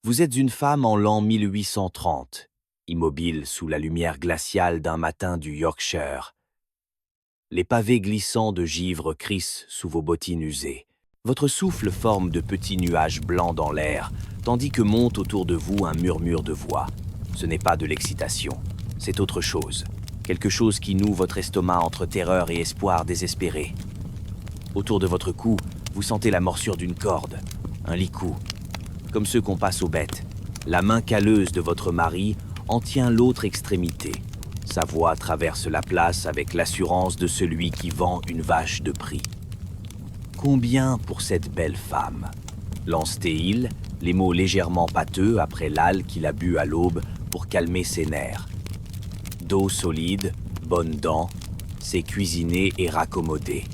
Vous êtes une femme en l'an 1830, immobile sous la lumière glaciale d'un matin du Yorkshire. Les pavés glissants de givre crissent sous vos bottines usées. Votre souffle forme de petits nuages blancs dans l'air, tandis que monte autour de vous un murmure de voix. Ce n'est pas de l'excitation, c'est autre chose. Quelque chose qui noue votre estomac entre terreur et espoir désespéré. Autour de votre cou, vous sentez la morsure d'une corde, un licou, comme ceux qu'on passe aux bêtes. La main calleuse de votre mari en tient l'autre extrémité. Sa voix traverse la place avec l'assurance de celui qui vend une vache de prix. Combien pour cette belle femme? Lance-t-il, les mots légèrement pâteux après l'âle qu'il a bu à l'aube pour calmer ses nerfs. Dos solide, bonnes dents, c'est cuisiné et raccommodé.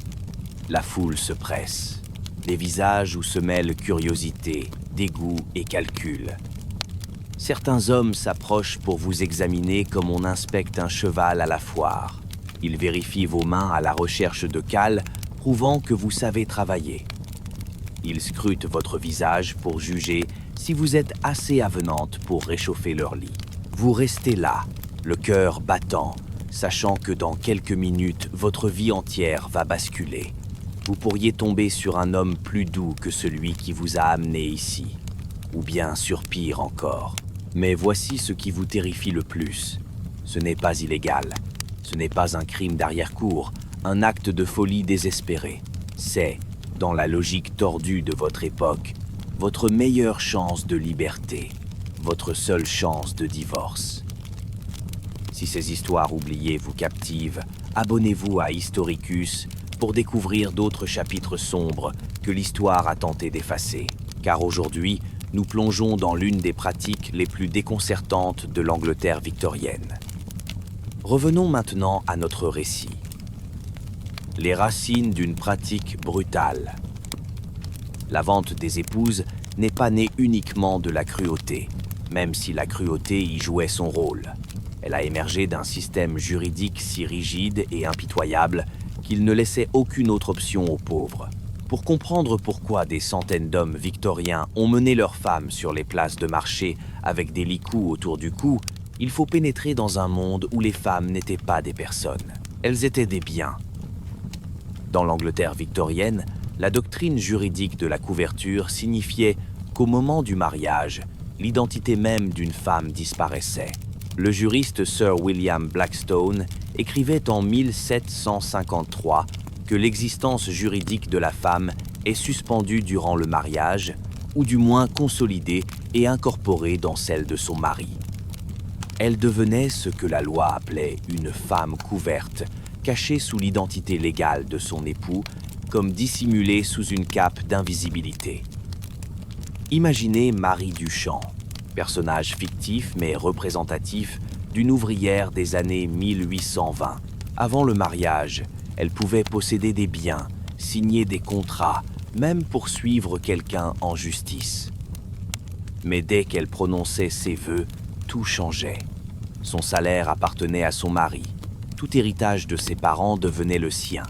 La foule se presse. Les visages où se mêlent curiosité, dégoût et calcul. Certains hommes s'approchent pour vous examiner comme on inspecte un cheval à la foire. Ils vérifient vos mains à la recherche de cales, prouvant que vous savez travailler. Ils scrutent votre visage pour juger si vous êtes assez avenante pour réchauffer leur lit. Vous restez là, le cœur battant, sachant que dans quelques minutes, votre vie entière va basculer. Vous pourriez tomber sur un homme plus doux que celui qui vous a amené ici, ou bien sur pire encore. Mais voici ce qui vous terrifie le plus. Ce n'est pas illégal, ce n'est pas un crime d'arrière-cour, un acte de folie désespérée. C'est, dans la logique tordue de votre époque, votre meilleure chance de liberté, votre seule chance de divorce. Si ces histoires oubliées vous captivent, abonnez-vous à Historicus pour découvrir d'autres chapitres sombres que l'histoire a tenté d'effacer. Car aujourd'hui, nous plongeons dans l'une des pratiques les plus déconcertantes de l'Angleterre victorienne. Revenons maintenant à notre récit. Les racines d'une pratique brutale. La vente des épouses n'est pas née uniquement de la cruauté, même si la cruauté y jouait son rôle. Elle a émergé d'un système juridique si rigide et impitoyable qu'il ne laissait aucune autre option aux pauvres. Pour comprendre pourquoi des centaines d'hommes victoriens ont mené leurs femmes sur les places de marché avec des licous autour du cou, il faut pénétrer dans un monde où les femmes n'étaient pas des personnes. Elles étaient des biens. Dans l'Angleterre victorienne, la doctrine juridique de la couverture signifiait qu'au moment du mariage, l'identité même d'une femme disparaissait. Le juriste Sir William Blackstone écrivait en 1753 que l'existence juridique de la femme est suspendue durant le mariage, ou du moins consolidée et incorporée dans celle de son mari. Elle devenait ce que la loi appelait une femme couverte, cachée sous l'identité légale de son époux, comme dissimulée sous une cape d'invisibilité. Imaginez Marie Duchamp, personnage fictif mais représentatif d'une ouvrière des années 1820. Avant le mariage, elle pouvait posséder des biens, signer des contrats, même poursuivre quelqu'un en justice. Mais dès qu'elle prononçait ses vœux, tout changeait. Son salaire appartenait à son mari. Tout héritage de ses parents devenait le sien.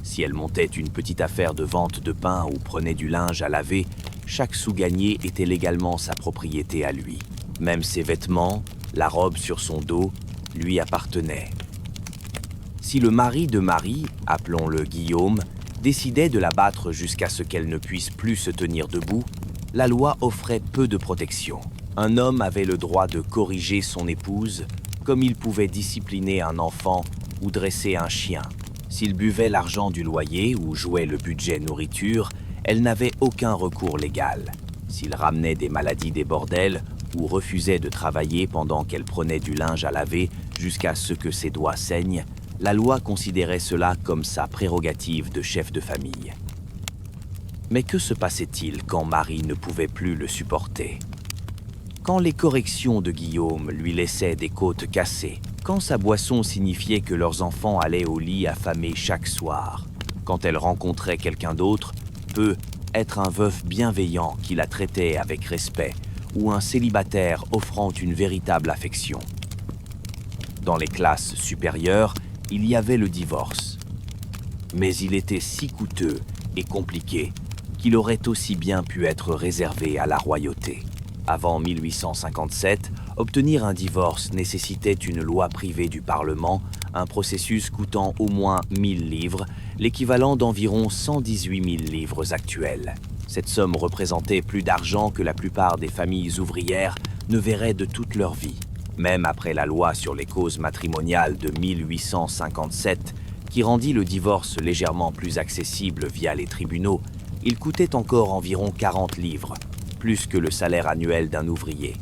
Si elle montait une petite affaire de vente de pain ou prenait du linge à laver, chaque sou gagné était légalement sa propriété à lui. Même ses vêtements, la robe sur son dos, lui appartenaient. Si le mari de Marie, appelons-le Guillaume, décidait de la battre jusqu'à ce qu'elle ne puisse plus se tenir debout, la loi offrait peu de protection. Un homme avait le droit de corriger son épouse, comme il pouvait discipliner un enfant ou dresser un chien. S'il buvait l'argent du loyer ou jouait le budget nourriture, elle n'avait aucun recours légal. S'il ramenait des maladies des bordels ou refusait de travailler pendant qu'elle prenait du linge à laver jusqu'à ce que ses doigts saignent, la loi considérait cela comme sa prérogative de chef de famille. Mais que se passait-il quand Marie ne pouvait plus le supporter? Quand les corrections de Guillaume lui laissaient des côtes cassées, quand sa boisson signifiait que leurs enfants allaient au lit affamés chaque soir, quand elle rencontrait quelqu'un d'autre, peut être un veuf bienveillant qui la traitait avec respect ou un célibataire offrant une véritable affection. Dans les classes supérieures, il y avait le divorce. Mais il était si coûteux et compliqué qu'il aurait aussi bien pu être réservé à la royauté. Avant 1857, obtenir un divorce nécessitait une loi privée du Parlement, un processus coûtant au moins 1000 livres, l'équivalent d'environ 118 000 livres actuels. Cette somme représentait plus d'argent que la plupart des familles ouvrières ne verraient de toute leur vie. Même après la loi sur les causes matrimoniales de 1857, qui rendit le divorce légèrement plus accessible via les tribunaux, il coûtait encore environ 40 livres, plus que le salaire annuel d'un ouvrier.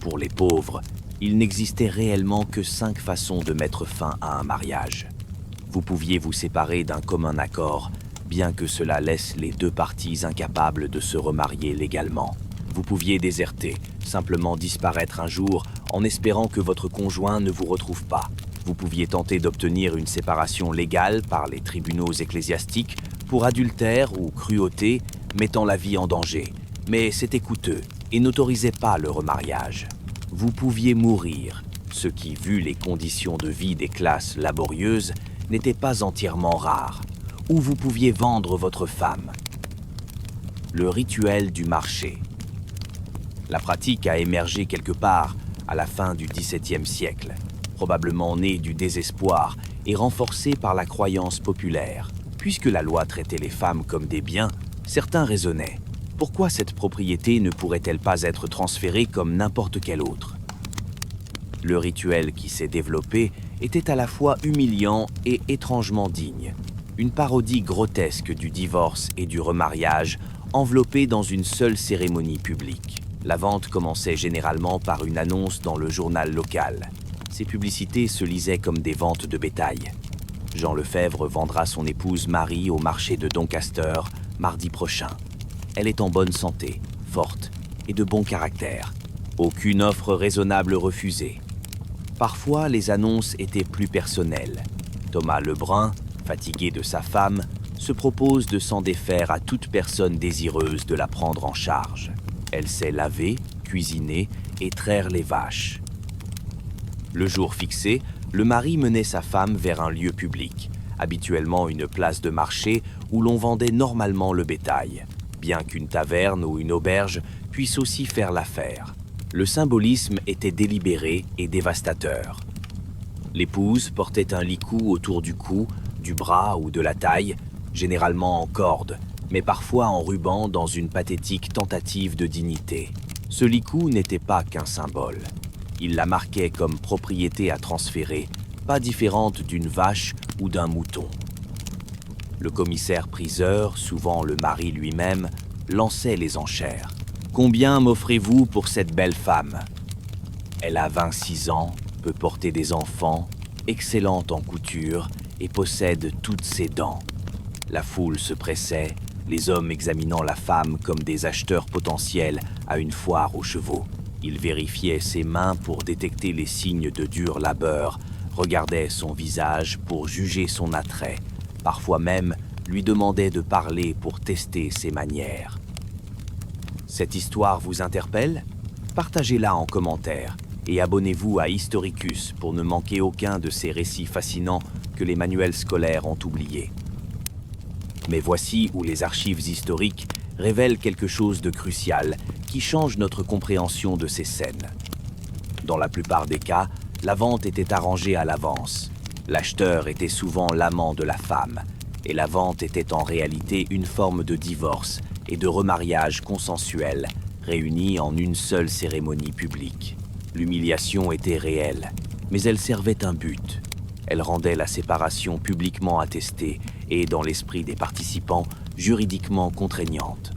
Pour les pauvres, il n'existait réellement que 5 façons de mettre fin à un mariage. Vous pouviez vous séparer d'un commun accord, bien que cela laisse les deux parties incapables de se remarier légalement. Vous pouviez déserter, simplement disparaître un jour en espérant que votre conjoint ne vous retrouve pas. Vous pouviez tenter d'obtenir une séparation légale par les tribunaux ecclésiastiques pour adultère ou cruauté, mettant la vie en danger. Mais c'était coûteux et n'autorisait pas le remariage. Vous pouviez mourir, ce qui, vu les conditions de vie des classes laborieuses, n'était pas entièrement rare. Ou vous pouviez vendre votre femme. Le rituel du marché. La pratique a émergé quelque part à la fin du XVIIe siècle, probablement née du désespoir et renforcée par la croyance populaire. Puisque la loi traitait les femmes comme des biens, certains raisonnaient. Pourquoi cette propriété ne pourrait-elle pas être transférée comme n'importe quelle autre? Le rituel qui s'est développé était à la fois humiliant et étrangement digne. Une parodie grotesque du divorce et du remariage enveloppée dans une seule cérémonie publique. La vente commençait généralement par une annonce dans le journal local. Ces publicités se lisaient comme des ventes de bétail. Jean Lefebvre vendra son épouse Marie au marché de Doncaster mardi prochain. Elle est en bonne santé, forte et de bon caractère. Aucune offre raisonnable refusée. Parfois, les annonces étaient plus personnelles. Thomas Lebrun, fatigué de sa femme, se propose de s'en défaire à toute personne désireuse de la prendre en charge. Elle sait laver, cuisiner et traire les vaches. Le jour fixé, le mari menait sa femme vers un lieu public, habituellement une place de marché où l'on vendait normalement le bétail, bien qu'une taverne ou une auberge puisse aussi faire l'affaire. Le symbolisme était délibéré et dévastateur. L'épouse portait un licou autour du cou, du bras ou de la taille, généralement en corde, mais parfois en ruban dans une pathétique tentative de dignité. Ce licou n'était pas qu'un symbole. Il la marquait comme propriété à transférer, pas différente d'une vache ou d'un mouton. Le commissaire-priseur, souvent le mari lui-même, lançait les enchères. « Combien m'offrez-vous pour cette belle femme ? Elle a 26 ans, peut porter des enfants, excellente en couture et possède toutes ses dents. » La foule se pressait, les hommes examinant la femme comme des acheteurs potentiels à une foire aux chevaux. Ils vérifiaient ses mains pour détecter les signes de dur labeur, regardaient son visage pour juger son attrait, parfois même lui demandaient de parler pour tester ses manières. Cette histoire vous interpelle? Partagez-la en commentaire et abonnez-vous à Historicus pour ne manquer aucun de ces récits fascinants que les manuels scolaires ont oubliés. Mais voici où les archives historiques révèlent quelque chose de crucial qui change notre compréhension de ces scènes. Dans la plupart des cas, la vente était arrangée à l'avance. L'acheteur était souvent l'amant de la femme, et la vente était en réalité une forme de divorce et de remariage consensuel, réunis en une seule cérémonie publique. L'humiliation était réelle, mais elle servait un but. Elle rendait la séparation publiquement attestée et, dans l'esprit des participants, juridiquement contraignante.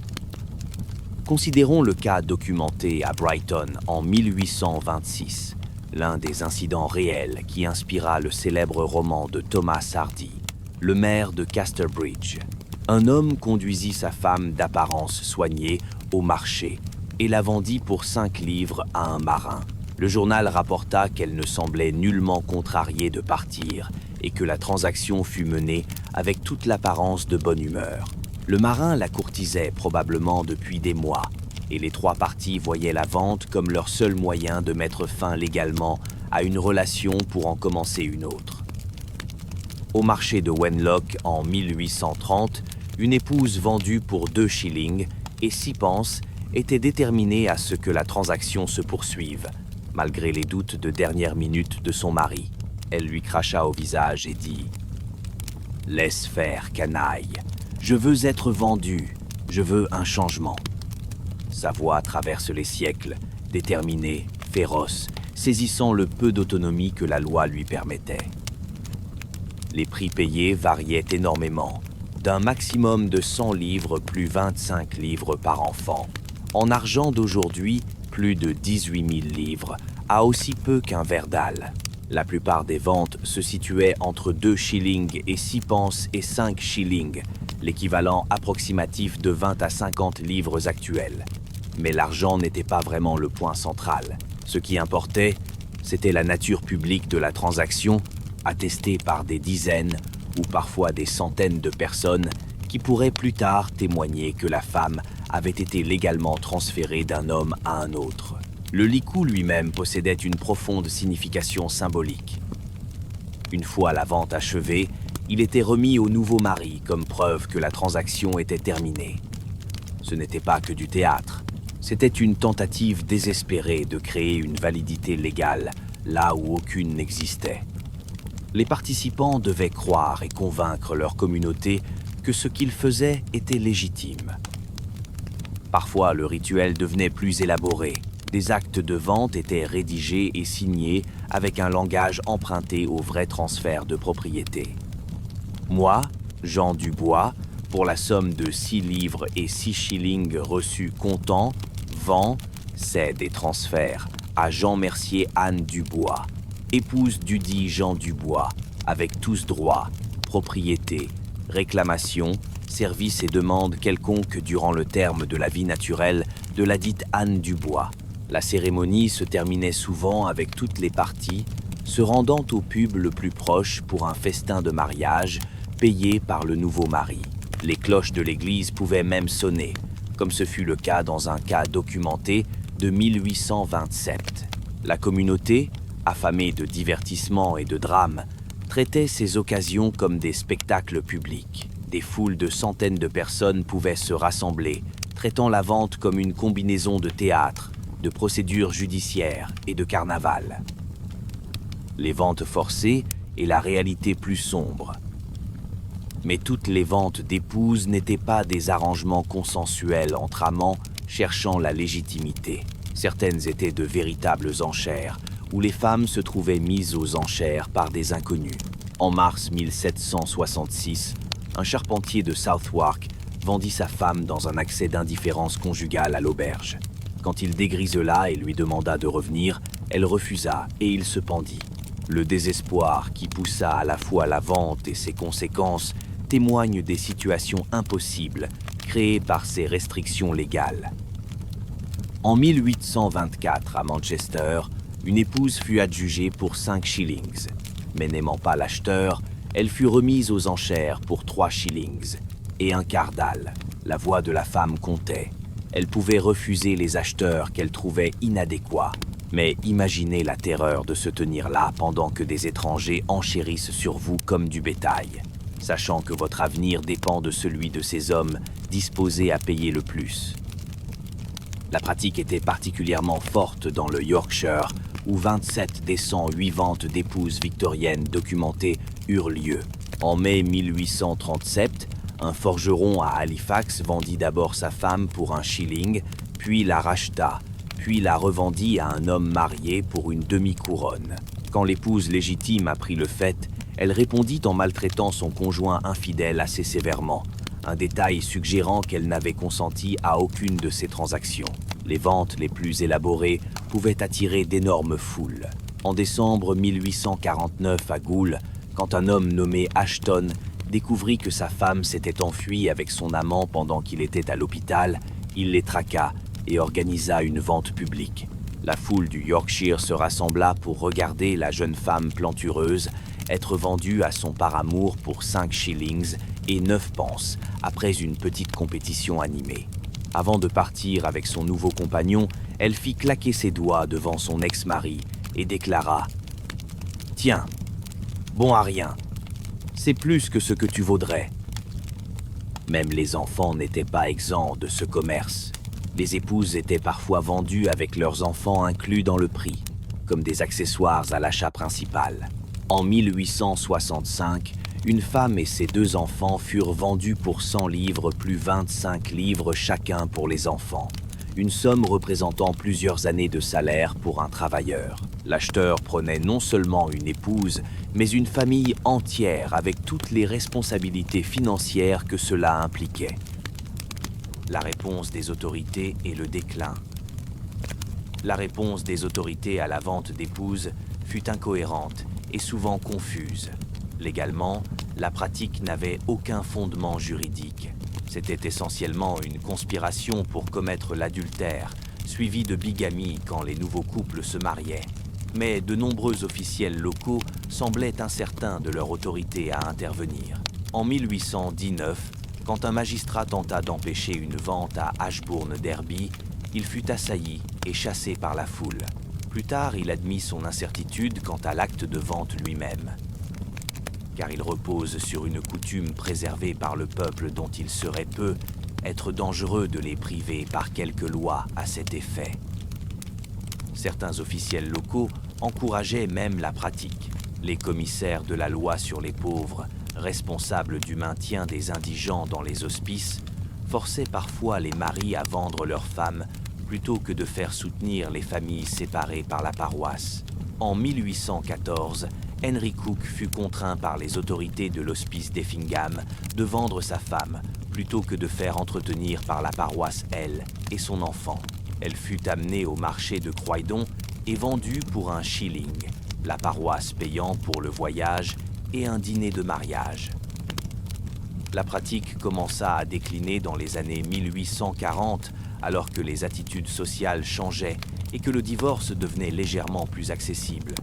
Considérons le cas documenté à Brighton en 1826, l'un des incidents réels qui inspira le célèbre roman de Thomas Hardy, Le maire de Casterbridge. Un homme conduisit sa femme d'apparence soignée au marché et la vendit pour 5 livres à un marin. Le journal rapporta qu'elle ne semblait nullement contrariée de partir et que la transaction fut menée avec toute l'apparence de bonne humeur. Le marin la courtisait probablement depuis des mois, et les 3 parties voyaient la vente comme leur seul moyen de mettre fin légalement à une relation pour en commencer une autre. Au marché de Wenlock en 1830, une épouse vendue pour 2 shillings et 6 pence était déterminée à ce que la transaction se poursuive, malgré les doutes de dernière minute de son mari. Elle lui cracha au visage et dit « Laisse faire, canaille. Je veux être vendu. Je veux un changement. » Sa voix traverse les siècles, déterminée, féroce, saisissant le peu d'autonomie que la loi lui permettait. Les prix payés variaient énormément, d'un maximum de 100 livres plus 25 livres par enfant. En argent d'aujourd'hui, plus de 18 000 livres, à aussi peu qu'un Verdal. La plupart des ventes se situaient entre 2 shillings et 6 pence et 5 shillings, l'équivalent approximatif de 20 à 50 livres actuels. Mais l'argent n'était pas vraiment le point central. Ce qui importait, c'était la nature publique de la transaction, attestée par des dizaines ou parfois des centaines de personnes qui pourraient plus tard témoigner que la femme avait été légalement transférée d'un homme à un autre. Le licou lui-même possédait une profonde signification symbolique. Une fois la vente achevée, il était remis au nouveau mari comme preuve que la transaction était terminée. Ce n'était pas que du théâtre. C'était une tentative désespérée de créer une validité légale là où aucune n'existait. Les participants devaient croire et convaincre leur communauté que ce qu'ils faisaient était légitime. Parfois, le rituel devenait plus élaboré. Des actes de vente étaient rédigés et signés avec un langage emprunté au vrai transfert de propriété. Moi, Jean Dubois, pour la somme de 6 livres et 6 shillings reçus comptant, vend, cède et transfère à Jean Mercier Anne Dubois, épouse dudit Jean Dubois, avec tous droits, propriété, réclamation, services et demandes quelconques durant le terme de la vie naturelle de la dite Anne Dubois. La cérémonie se terminait souvent avec toutes les parties se rendant au pub le plus proche pour un festin de mariage payé par le nouveau mari. Les cloches de l'église pouvaient même sonner, comme ce fut le cas dans un cas documenté de 1827. La communauté, affamée de divertissement et de drame, traitait ces occasions comme des spectacles publics. Des foules de centaines de personnes pouvaient se rassembler, traitant la vente comme une combinaison de théâtre, de procédures judiciaires et de carnaval. Les ventes forcées et la réalité plus sombre. Mais toutes les ventes d'épouses n'étaient pas des arrangements consensuels entre amants cherchant la légitimité. Certaines étaient de véritables enchères, où les femmes se trouvaient mises aux enchères par des inconnus. En mars 1766, un charpentier de Southwark vendit sa femme dans un accès d'indifférence conjugale à l'auberge. Quand il dégrisela et lui demanda de revenir, elle refusa et il se pendit. Le désespoir qui poussa à la fois la vente et ses conséquences témoigne des situations impossibles créées par ces restrictions légales. En 1824, à Manchester, une épouse fut adjugée pour 5 shillings. Mais n'aimant pas l'acheteur, elle fut remise aux enchères pour 3 shillings et un quart dalle. La voix de la femme comptait. Elle pouvait refuser les acheteurs qu'elle trouvait inadéquats. Mais imaginez la terreur de se tenir là pendant que des étrangers enchérissent sur vous comme du bétail, sachant que votre avenir dépend de celui de ces hommes disposés à payer le plus. La pratique était particulièrement forte dans le Yorkshire, où 27 des 108 ventes d'épouses victoriennes documentées eurent lieu. En mai 1837, un forgeron à Halifax vendit d'abord sa femme pour 1 shilling, puis la racheta, puis la revendit à un homme marié pour une demi-couronne. Quand l'épouse légitime apprit le fait, elle répondit en maltraitant son conjoint infidèle assez sévèrement, un détail suggérant qu'elle n'avait consenti à aucune de ces transactions. Les ventes les plus élaborées pouvaient attirer d'énormes foules. En décembre 1849 à Goole, quand un homme nommé Ashton découvrit que sa femme s'était enfuie avec son amant pendant qu'il était à l'hôpital, il les traqua et organisa une vente publique. La foule du Yorkshire se rassembla pour regarder la jeune femme plantureuse être vendue à son paramour pour 5 shillings et 9 pence après une petite compétition animée. Avant de partir avec son nouveau compagnon, elle fit claquer ses doigts devant son ex-mari et déclara « Tiens, bon à rien, c'est plus que ce que tu vaudrais. » Même les enfants n'étaient pas exempts de ce commerce. Les épouses étaient parfois vendues avec leurs enfants inclus dans le prix, comme des accessoires à l'achat principal. En 1865, une femme et ses 2 enfants furent vendus pour 100 livres plus 25 livres chacun pour les enfants, une somme représentant plusieurs années de salaire pour un travailleur. L'acheteur prenait non seulement une épouse, mais une famille entière avec toutes les responsabilités financières que cela impliquait. La réponse des autorités et le déclin. La réponse des autorités à la vente d'épouses fut incohérente et souvent confuse. Légalement, la pratique n'avait aucun fondement juridique. C'était essentiellement une conspiration pour commettre l'adultère, suivie de bigamie quand les nouveaux couples se mariaient. Mais de nombreux officiels locaux semblaient incertains de leur autorité à intervenir. En 1819, quand un magistrat tenta d'empêcher une vente à Ashbourne-Derby, il fut assailli et chassé par la foule. Plus tard, il admit son incertitude quant à l'acte de vente lui-même, car il repose sur une coutume préservée par le peuple dont il serait peu être dangereux de les priver par quelque loi à cet effet. Certains officiels locaux encourageaient même la pratique. Les commissaires de la loi sur les pauvres, responsables du maintien des indigents dans les hospices, forçaient parfois les maris à vendre leurs femmes plutôt que de faire soutenir les familles séparées par la paroisse. En 1814, Henry Cook fut contraint par les autorités de l'hospice d'Effingham de vendre sa femme plutôt que de faire entretenir par la paroisse elle et son enfant. Elle fut amenée au marché de Croydon et vendue pour un shilling, la paroisse payant pour le voyage et un dîner de mariage. La pratique commença à décliner dans les années 1840 alors que les attitudes sociales changeaient et que le divorce devenait légèrement plus accessible.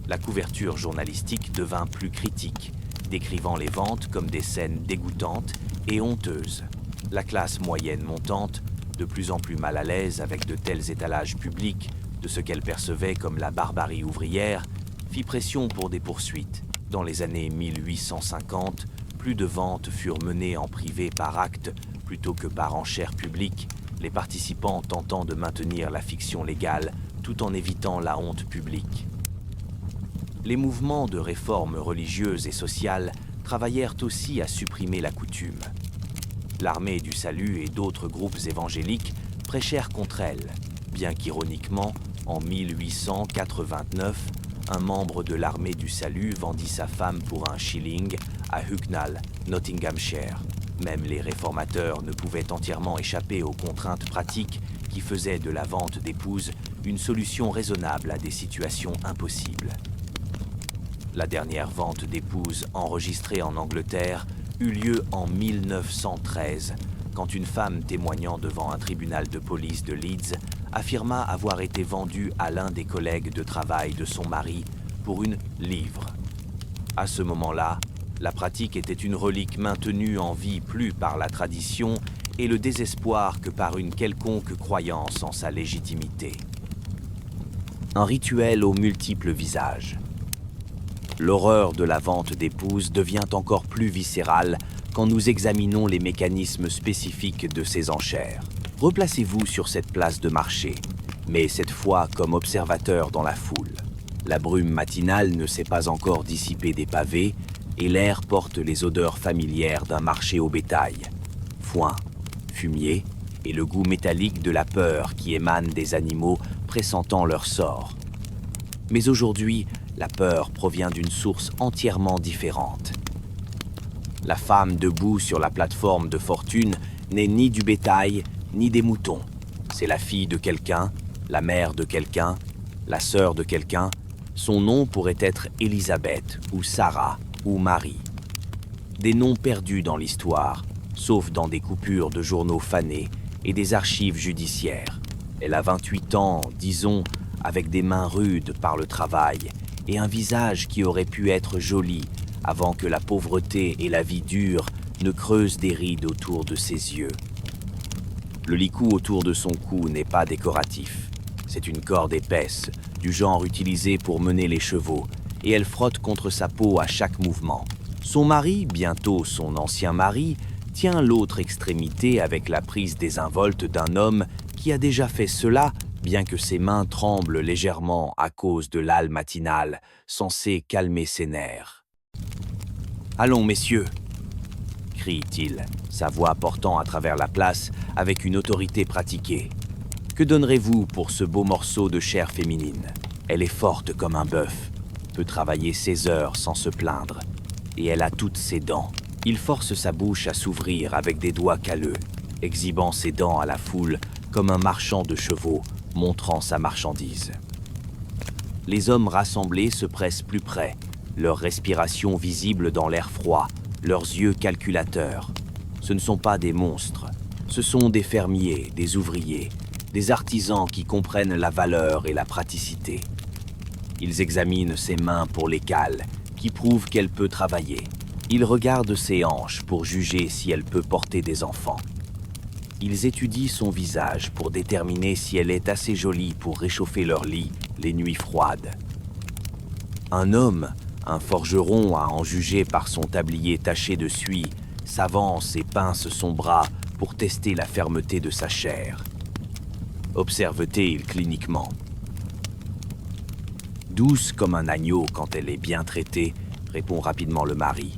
La couverture journalistique devint plus critique, décrivant les ventes comme des scènes dégoûtantes et honteuses. La classe moyenne montante, de plus en plus mal à l'aise avec de tels étalages publics de ce qu'elle percevait comme la barbarie ouvrière, fit pression pour des poursuites. Dans les années 1850, plus de ventes furent menées en privé par acte plutôt que par enchère publique, les participants tentant de maintenir la fiction légale tout en évitant la honte publique. Les mouvements de réforme religieuse et sociale travaillèrent aussi à supprimer la coutume. L'Armée du Salut et d'autres groupes évangéliques prêchèrent contre elle, bien qu'ironiquement, en 1889, un membre de l'Armée du Salut vendit sa femme pour un shilling à Hucknall, Nottinghamshire. Même les réformateurs ne pouvaient entièrement échapper aux contraintes pratiques qui faisaient de la vente d'épouses une solution raisonnable à des situations impossibles. La dernière vente d'épouses enregistrée en Angleterre eut lieu en 1913, quand une femme témoignant devant un tribunal de police de Leeds affirma avoir été vendue à l'un des collègues de travail de son mari pour une livre. À ce moment-là, la pratique était une relique maintenue en vie plus par la tradition et le désespoir que par une quelconque croyance en sa légitimité. Un rituel aux multiples visages. L'horreur de la vente d'épouses devient encore plus viscérale quand nous examinons les mécanismes spécifiques de ces enchères. Replacez-vous sur cette place de marché, mais cette fois comme observateur dans la foule. La brume matinale ne s'est pas encore dissipée des pavés et l'air porte les odeurs familières d'un marché au bétail. Foin, fumier et le goût métallique de la peur qui émane des animaux pressentant leur sort. Mais aujourd'hui, la peur provient d'une source entièrement différente. La femme debout sur la plateforme de fortune n'est ni du bétail, ni des moutons. C'est la fille de quelqu'un, la mère de quelqu'un, la sœur de quelqu'un. Son nom pourrait être Élisabeth, ou Sarah, ou Marie. Des noms perdus dans l'histoire, sauf dans des coupures de journaux fanés et des archives judiciaires. Elle a 28 ans, disons, avec des mains rudes par le travail, et un visage qui aurait pu être joli avant que la pauvreté et la vie dure ne creusent des rides autour de ses yeux. Le licou autour de son cou n'est pas décoratif. C'est une corde épaisse, du genre utilisé pour mener les chevaux, et elle frotte contre sa peau à chaque mouvement. Son mari, bientôt son ancien mari, tient l'autre extrémité avec la prise désinvolte d'un homme qui a déjà fait cela, bien que ses mains tremblent légèrement à cause de l'âle matinale, censée calmer ses nerfs. « Allons, messieurs !» crie-t-il, sa voix portant à travers la place avec une autorité pratiquée. « Que donnerez-vous pour ce beau morceau de chair féminine? Elle est forte comme un bœuf, peut travailler 16 heures sans se plaindre, et elle a toutes ses dents. » Il force sa bouche à s'ouvrir avec des doigts calleux, exhibant ses dents à la foule comme un marchand de chevaux montrant sa marchandise. Les hommes rassemblés se pressent plus près, leur respiration visible dans l'air froid, leurs yeux calculateurs. Ce ne sont pas des monstres, ce sont des fermiers, des ouvriers, des artisans qui comprennent la valeur et la praticité. Ils examinent ses mains pour les cales, qui prouvent qu'elle peut travailler. Ils regardent ses hanches pour juger si elle peut porter des enfants. Ils étudient son visage pour déterminer si elle est assez jolie pour réchauffer leur lit les nuits froides. Un homme, un forgeron à en juger par son tablier taché de suie, s'avance et pince son bras pour tester la fermeté de sa chair. Observe-t-il cliniquement. Douce comme un agneau quand elle est bien traitée, répond rapidement le mari.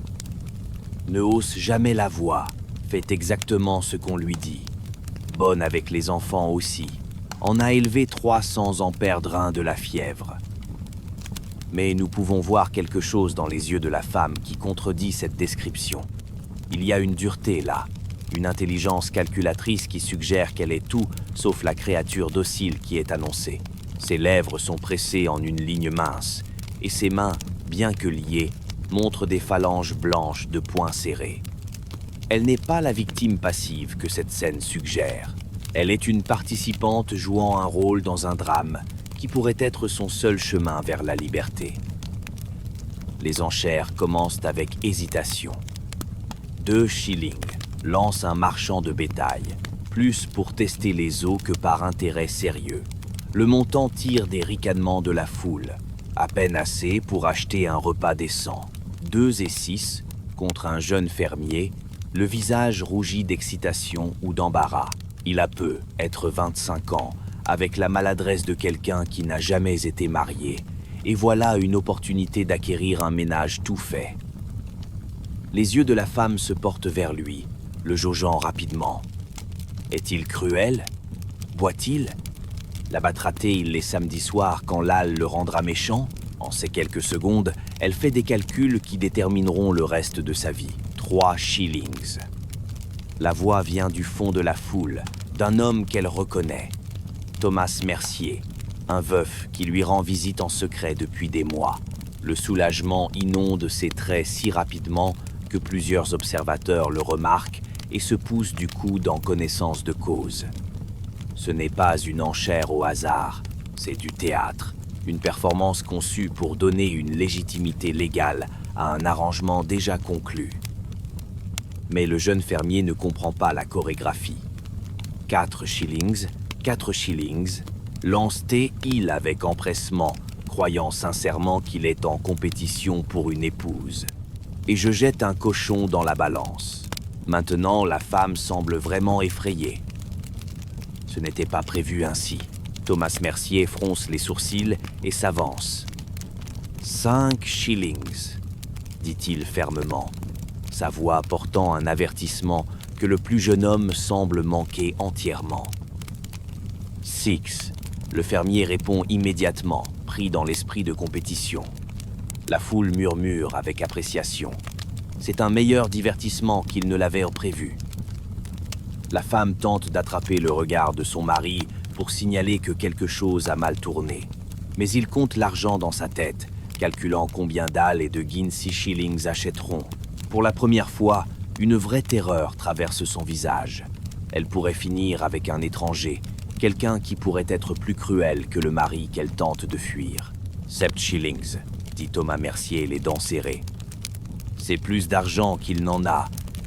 Ne hausse jamais la voix, fait exactement ce qu'on lui dit. Bonne avec les enfants aussi, en a élevé 3 sans en perdre un de la fièvre. Mais nous pouvons voir quelque chose dans les yeux de la femme qui contredit cette description. Il y a une dureté là, une intelligence calculatrice qui suggère qu'elle est tout sauf la créature docile qui est annoncée. Ses lèvres sont pressées en une ligne mince, et ses mains, bien que liées, montrent des phalanges blanches de poings serrés. Elle n'est pas la victime passive que cette scène suggère. Elle est une participante jouant un rôle dans un drame qui pourrait être son seul chemin vers la liberté. Les enchères commencent avec hésitation. 2 shillings, lance un marchand de bétail, plus pour tester les os que par intérêt sérieux. Le montant tire des ricanements de la foule, à peine assez pour acheter un repas décent. 2 et 6 contre un jeune fermier, le visage rougi d'excitation ou d'embarras. Il a peu, être 25 ans, avec la maladresse de quelqu'un qui n'a jamais été marié, et voilà une opportunité d'acquérir un ménage tout fait. Les yeux de la femme se portent vers lui, le jaugeant rapidement. Est-il cruel? Boit-il? L'abattra-t-il les samedis soirs quand l'âle le rendra méchant? En ces quelques secondes, elle fait des calculs qui détermineront le reste de sa vie. 3 shillings. La voix vient du fond de la foule, d'un homme qu'elle reconnaît. Thomas Mercier, un veuf qui lui rend visite en secret depuis des mois. Le soulagement inonde ses traits si rapidement que plusieurs observateurs le remarquent et se poussent du coude en connaissance de cause. Ce n'est pas une enchère au hasard, c'est du théâtre. Une performance conçue pour donner une légitimité légale à un arrangement déjà conclu. Mais le jeune fermier ne comprend pas la chorégraphie. 4 shillings, 4 shillings, lance-t-il avec empressement, croyant sincèrement qu'il est en compétition pour une épouse. Et je jette un cochon dans la balance. Maintenant, la femme semble vraiment effrayée. Ce n'était pas prévu ainsi. Thomas Mercier fronce les sourcils et s'avance. 5 shillings, dit-il fermement, sa voix portant un avertissement que le plus jeune homme semble manquer entièrement. 6, le fermier répond immédiatement, pris dans l'esprit de compétition. La foule murmure avec appréciation. C'est un meilleur divertissement qu'il ne l'avait prévu. La femme tente d'attraper le regard de son mari pour signaler que quelque chose a mal tourné. Mais il compte l'argent dans sa tête, calculant combien d'âles et de guinées 6 shillings achèteront. Pour la première fois, une vraie terreur traverse son visage. Elle pourrait finir avec un étranger, quelqu'un qui pourrait être plus cruel que le mari qu'elle tente de fuir. 7 shillings, dit Thomas Mercier, les dents serrées. C'est plus d'argent qu'il n'en a,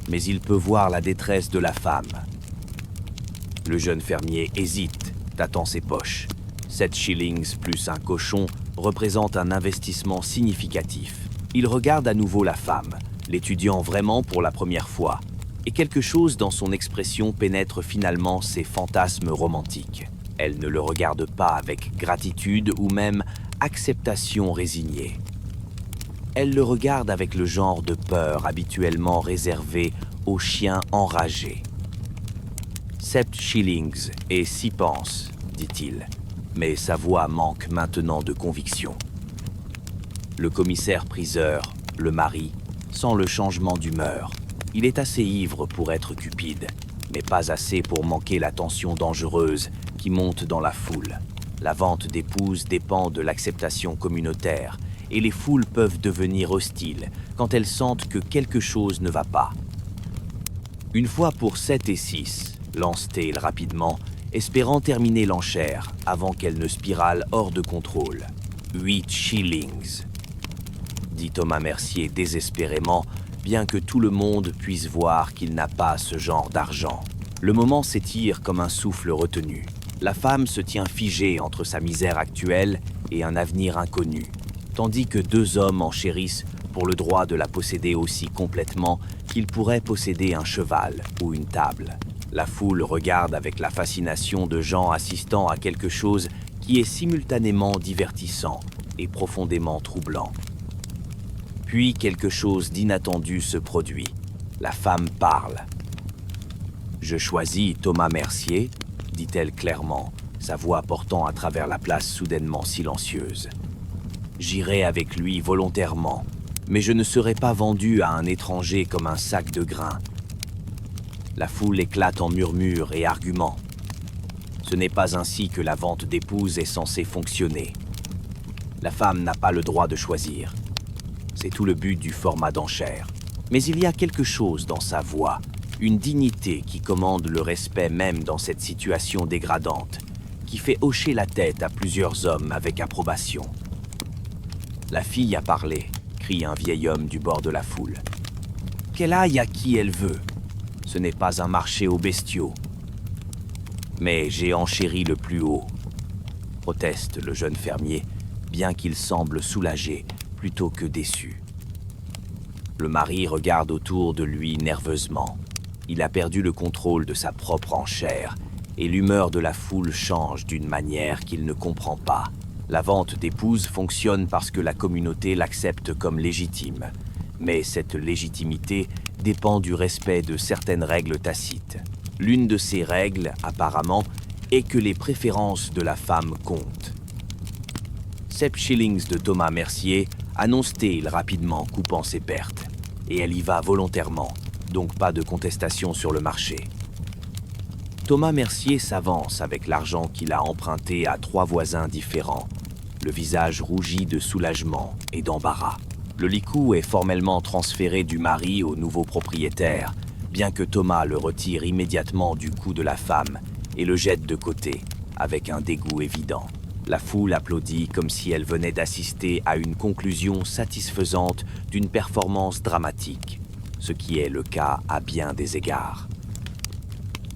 mais il peut voir la détresse de la femme. Le jeune fermier hésite, tâtant ses poches. 7 shillings plus un cochon représente un investissement significatif. Il regarde à nouveau la femme, l'étudiant vraiment pour la première fois. Et quelque chose dans son expression pénètre finalement ses fantasmes romantiques. Elle ne le regarde pas avec gratitude ou même acceptation résignée. Elle le regarde avec le genre de peur habituellement réservé aux chiens enragés. « 7 shillings et 6 pence, dit-il, mais sa voix manque maintenant de conviction. Le commissaire-priseur, le mari, sent le changement d'humeur. Il est assez ivre pour être cupide, mais pas assez pour manquer la tension dangereuse qui monte dans la foule. La vente d'épouses dépend de l'acceptation communautaire, et les foules peuvent devenir hostiles quand elles sentent que quelque chose ne va pas. Une fois pour 7 et 6, lance-t-il rapidement, espérant terminer l'enchère avant qu'elle ne spirale hors de contrôle. 8 shillings, dit Thomas Mercier désespérément, bien que tout le monde puisse voir qu'il n'a pas ce genre d'argent. Le moment s'étire comme un souffle retenu. La femme se tient figée entre sa misère actuelle et un avenir inconnu, tandis que deux hommes enchérissent pour le droit de la posséder aussi complètement qu'ils pourraient posséder un cheval ou une table. La foule regarde avec la fascination de gens assistant à quelque chose qui est simultanément divertissant et profondément troublant. Puis quelque chose d'inattendu se produit. La femme parle. « Je choisis Thomas Mercier », dit-elle clairement, sa voix portant à travers la place soudainement silencieuse. « J'irai avec lui volontairement, mais je ne serai pas vendu à un étranger comme un sac de grains. » La foule éclate en murmures et arguments. Ce n'est pas ainsi que la vente d'épouses est censée fonctionner. La femme n'a pas le droit de choisir. C'est tout le but du format d'enchère. Mais il y a quelque chose dans sa voix, une dignité qui commande le respect même dans cette situation dégradante, qui fait hocher la tête à plusieurs hommes avec approbation. « La fille a parlé », crie un vieil homme du bord de la foule. « Qu'elle aille à qui elle veut. Ce n'est pas un marché aux bestiaux. » « Mais j'ai enchéri le plus haut, » proteste le jeune fermier, bien qu'il semble soulagé plutôt que déçu. Le mari regarde autour de lui nerveusement. Il a perdu le contrôle de sa propre enchère, et l'humeur de la foule change d'une manière qu'il ne comprend pas. La vente d'épouses fonctionne parce que la communauté l'accepte comme légitime, mais cette légitimité dépend du respect de certaines règles tacites. L'une de ces règles, apparemment, est que les préférences de la femme comptent. 7 shillings de Thomas Mercier, annonce-t-il rapidement, coupant ses pertes. Et elle y va volontairement, donc pas de contestation sur le marché. Thomas Mercier s'avance avec l'argent qu'il a emprunté à 3 voisins différents, le visage rougi de soulagement et d'embarras. Le licou est formellement transféré du mari au nouveau propriétaire, bien que Thomas le retire immédiatement du cou de la femme et le jette de côté, avec un dégoût évident. La foule applaudit comme si elle venait d'assister à une conclusion satisfaisante d'une performance dramatique, ce qui est le cas à bien des égards.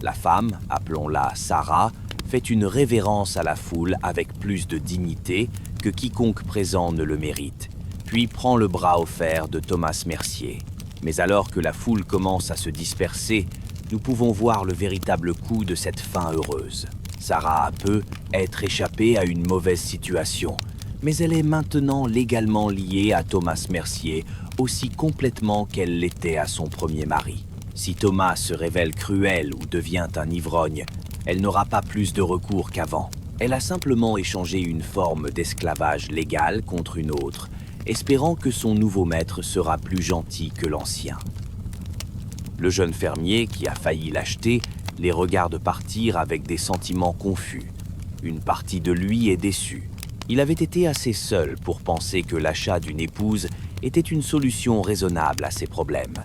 La femme, appelons-la Sarah, fait une révérence à la foule avec plus de dignité que quiconque présent ne le mérite, puis prend le bras offert de Thomas Mercier. Mais alors que la foule commence à se disperser, nous pouvons voir le véritable coup de cette fin heureuse. Sarah peut être échappée à une mauvaise situation, mais elle est maintenant légalement liée à Thomas Mercier aussi complètement qu'elle l'était à son premier mari. Si Thomas se révèle cruel ou devient un ivrogne, elle n'aura pas plus de recours qu'avant. Elle a simplement échangé une forme d'esclavage légal contre une autre, espérant que son nouveau maître sera plus gentil que l'ancien. Le jeune fermier, qui a failli l'acheter, les regarde partir avec des sentiments confus. Une partie de lui est déçue. Il avait été assez seul pour penser que l'achat d'une épouse était une solution raisonnable à ses problèmes.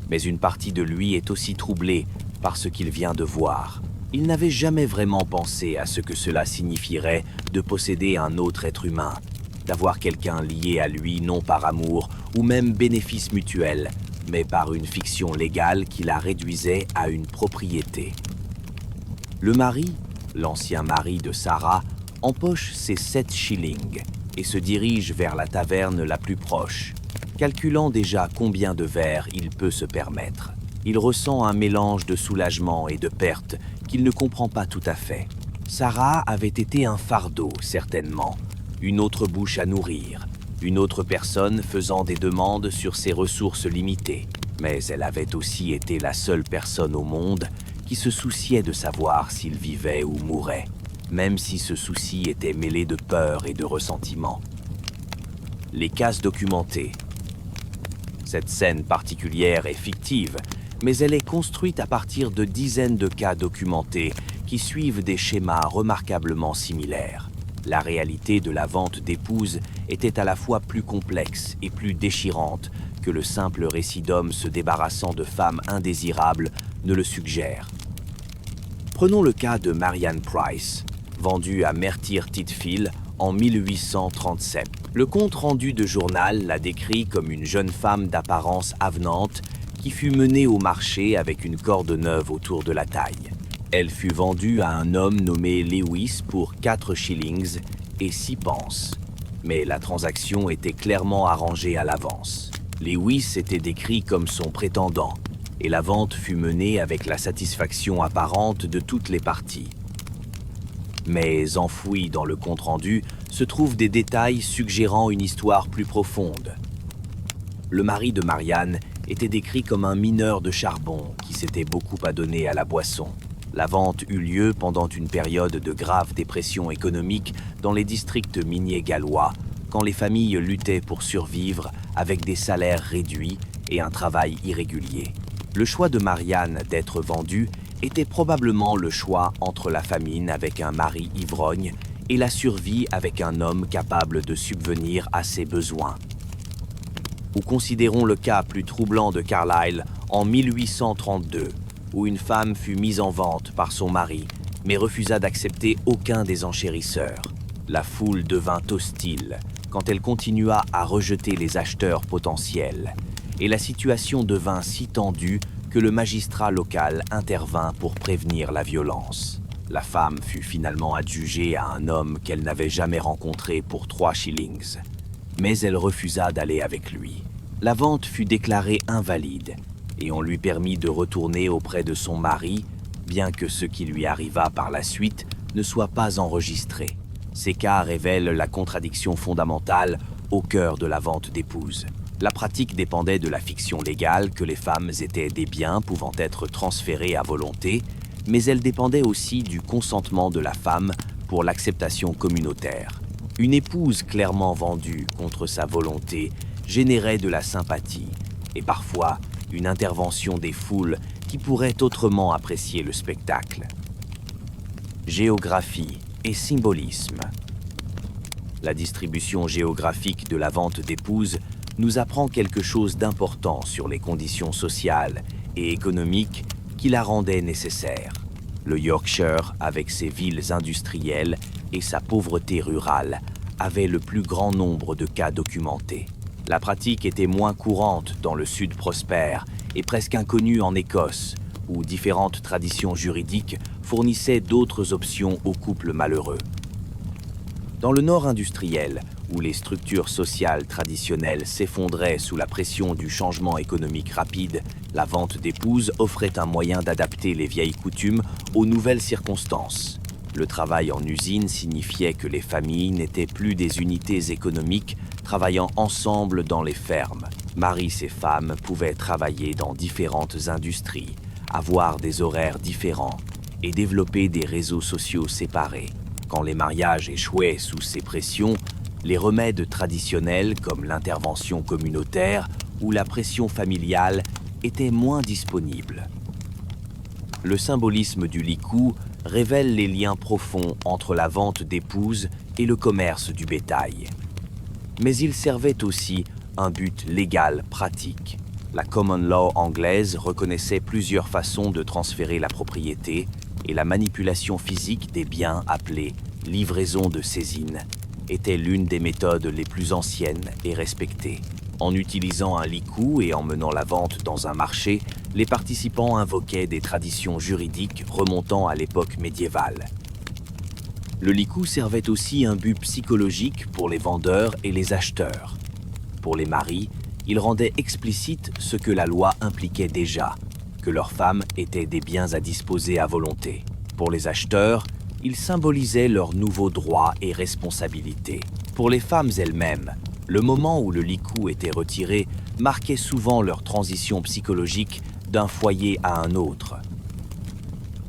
Mais une partie de lui est aussi troublée par ce qu'il vient de voir. Il n'avait jamais vraiment pensé à ce que cela signifierait de posséder un autre être humain, d'avoir quelqu'un lié à lui non par amour ou même bénéfice mutuel, mais par une fiction légale qui la réduisait à une propriété. Le mari, l'ancien mari de Sarah, empoche ses 7 shillings et se dirige vers la taverne la plus proche, calculant déjà combien de verres il peut se permettre. il ressent un mélange de soulagement et de perte qu'il ne comprend pas tout à fait. Sarah avait été un fardeau, certainement, une autre bouche à nourrir, une autre personne faisant des demandes sur ses ressources limitées. Mais elle avait aussi été la seule personne au monde qui se souciait de savoir s'il vivait ou mourait, même si ce souci était mêlé de peur et de ressentiment. Les cases documentées. Cette scène particulière est fictive, mais elle est construite à partir de dizaines de cas documentés qui suivent des schémas remarquablement similaires. La réalité de la vente d'épouses était à la fois plus complexe et plus déchirante que le simple récit d'hommes se débarrassant de femmes indésirables ne le suggère. Prenons le cas de Marianne Price, vendue à Merthyr Tydfil en 1837. Le compte-rendu de journal la décrit comme une jeune femme d'apparence avenante qui fut menée au marché avec une corde neuve autour de la taille. Elle fut vendue à un homme nommé Lewis pour 4 shillings et 6 pence. Mais la transaction était clairement arrangée à l'avance. Lewis était décrit comme son prétendant, et la vente fut menée avec la satisfaction apparente de toutes les parties. Mais enfouis dans le compte-rendu se trouvent des détails suggérant une histoire plus profonde. Le mari de Marianne était décrit comme un mineur de charbon qui s'était beaucoup adonné à la boisson. La vente eut lieu pendant une période de grave dépression économique dans les districts miniers gallois, quand les familles luttaient pour survivre avec des salaires réduits et un travail irrégulier. Le choix de Marianne d'être vendue était probablement le choix entre la famine avec un mari ivrogne et la survie avec un homme capable de subvenir à ses besoins. Ou considérons le cas plus troublant de Carlyle en 1832, où une femme fut mise en vente par son mari, mais refusa d'accepter aucun des enchérisseurs. La foule devint hostile quand elle continua à rejeter les acheteurs potentiels, et la situation devint si tendue que le magistrat local intervint pour prévenir la violence. La femme fut finalement adjugée à un homme qu'elle n'avait jamais rencontré pour 3 shillings, mais elle refusa d'aller avec lui. La vente fut déclarée invalide, et on lui permit de retourner auprès de son mari, bien que ce qui lui arriva par la suite ne soit pas enregistré. Ces cas révèlent la contradiction fondamentale au cœur de la vente d'épouses. La pratique dépendait de la fiction légale que les femmes étaient des biens pouvant être transférés à volonté, mais elle dépendait aussi du consentement de la femme pour l'acceptation communautaire. Une épouse clairement vendue contre sa volonté générait de la sympathie, et parfois une intervention des foules qui pourraient autrement apprécier le spectacle. Géographie et symbolisme. La distribution géographique de la vente d'épouses nous apprend quelque chose d'important sur les conditions sociales et économiques qui la rendaient nécessaire. Le Yorkshire, avec ses villes industrielles et sa pauvreté rurale, avait le plus grand nombre de cas documentés. La pratique était moins courante dans le sud prospère et presque inconnue en Écosse, où différentes traditions juridiques fournissaient d'autres options aux couples malheureux. Dans le nord industriel, où les structures sociales traditionnelles s'effondraient sous la pression du changement économique rapide, la vente d'épouses offrait un moyen d'adapter les vieilles coutumes aux nouvelles circonstances. Le travail en usine signifiait que les familles n'étaient plus des unités économiques travaillant ensemble dans les fermes. Maris et femmes pouvaient travailler dans différentes industries, avoir des horaires différents et développer des réseaux sociaux séparés. Quand les mariages échouaient sous ces pressions, les remèdes traditionnels comme l'intervention communautaire ou la pression familiale étaient moins disponibles. Le symbolisme du licou révèle les liens profonds entre la vente d'épouses et le commerce du bétail. Mais il servait aussi un but légal pratique. La common law anglaise reconnaissait plusieurs façons de transférer la propriété et la manipulation physique des biens appelée livraison de saisine était l'une des méthodes les plus anciennes et respectées. En utilisant un licou et en menant la vente dans un marché, les participants invoquaient des traditions juridiques remontant à l'époque médiévale. Le licou servait aussi un but psychologique pour les vendeurs et les acheteurs. Pour les maris, il rendait explicite ce que la loi impliquait déjà, que leurs femmes étaient des biens à disposer à volonté. Pour les acheteurs, ils symbolisaient leurs nouveaux droits et responsabilités. Pour les femmes elles-mêmes, le moment où le licou était retiré marquait souvent leur transition psychologique d'un foyer à un autre.